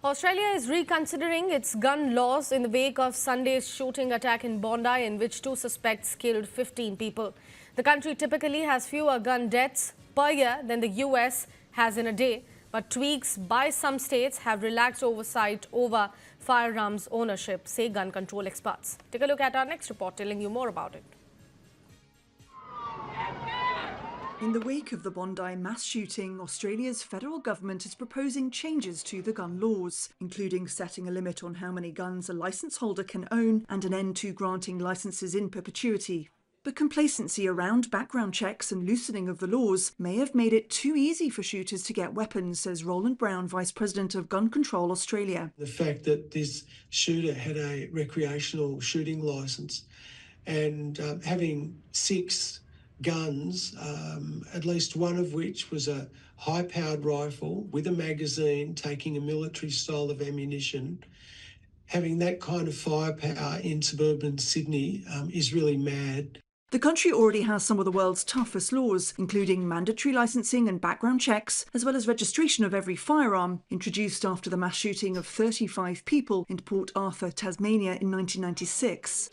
Australia is reconsidering its gun laws in the wake of Sunday's shooting attack in Bondi, in which 2 suspects killed 15 people. The country typically has fewer gun deaths per year than the US has in a day, but tweaks by some states have relaxed oversight over firearms ownership, say gun control experts. Take a look at our next report telling you more about it. In the wake of the Bondi mass shooting, Australia's federal government is proposing changes to the gun laws, including setting a limit on how many guns a licence holder can own and an end to granting licences in perpetuity. But complacency around background checks and loosening of the laws may have made it too easy for shooters to get weapons, says Roland Brown, Vice President of Gun Control Australia. The fact that this shooter had a recreational shooting licence and having 6 guns, at least one of which was a high-powered rifle with a magazine, taking a military style of ammunition. Having that kind of firepower in suburban Sydney is really mad. The country already has some of the world's toughest laws, including mandatory licensing and background checks, as well as registration of every firearm, introduced after the mass shooting of 35 people in Port Arthur, Tasmania in 1996.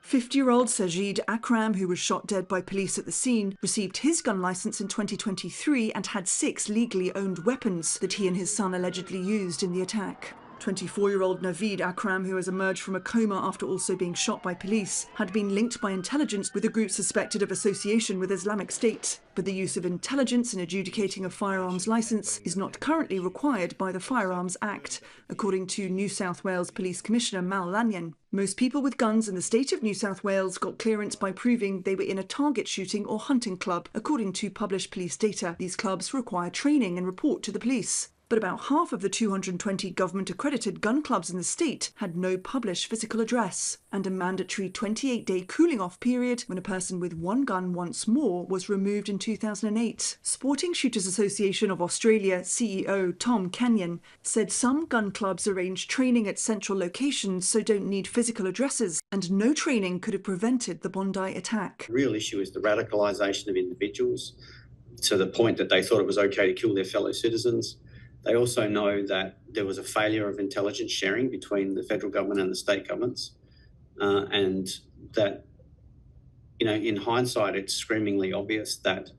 50-year-old Sajid Akram, who was shot dead by police at the scene, received his gun licence in 2023 and had 6 legally owned weapons that he and his son allegedly used in the attack. 24-year-old Naveed Akram, who has emerged from a coma after also being shot by police, had been linked by intelligence with a group suspected of association with Islamic State. But the use of intelligence in adjudicating a firearms licence is not currently required by the Firearms Act, according to New South Wales Police Commissioner Mal Lanyon. Most people with guns in the state of New South Wales got clearance by proving they were in a target shooting or hunting club, according to published police data. These clubs require training and report to the police. But about half of the 220 government-accredited gun clubs in the state had no published physical address, and a mandatory 28-day cooling-off period when a person with 1 gun once more was removed in 2008. Sporting Shooters Association of Australia CEO Tom Kenyon said some gun clubs arrange training at central locations so don't need physical addresses, and no training could have prevented the Bondi attack. The real issue is the radicalisation of individuals to the point that they thought it was okay to kill their fellow citizens. They also know that there was a failure of intelligence sharing between the federal government and the state governments, and that, in hindsight, it's screamingly obvious that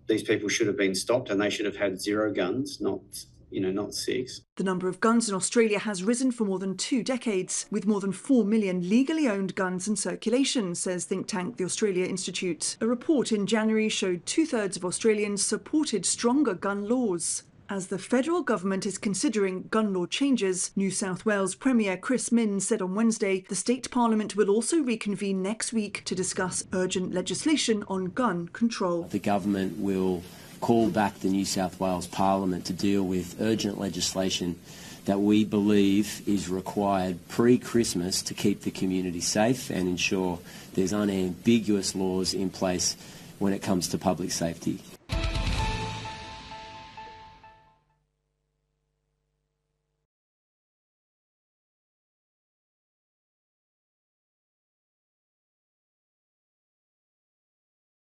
these people should have been stopped and they should have had 0 guns, not 6. The number of guns in Australia has risen for more than 2 decades, with more than 4 million legally owned guns in circulation, says think tank the Australia Institute. A report in January showed 2/3 of Australians supported stronger gun laws. As the federal government is considering gun law changes, New South Wales Premier Chris Minns said on Wednesday the state parliament will also reconvene next week to discuss urgent legislation on gun control. The government will call back the New South Wales Parliament to deal with urgent legislation that we believe is required pre-Christmas to keep the community safe and ensure there's unambiguous laws in place when it comes to public safety.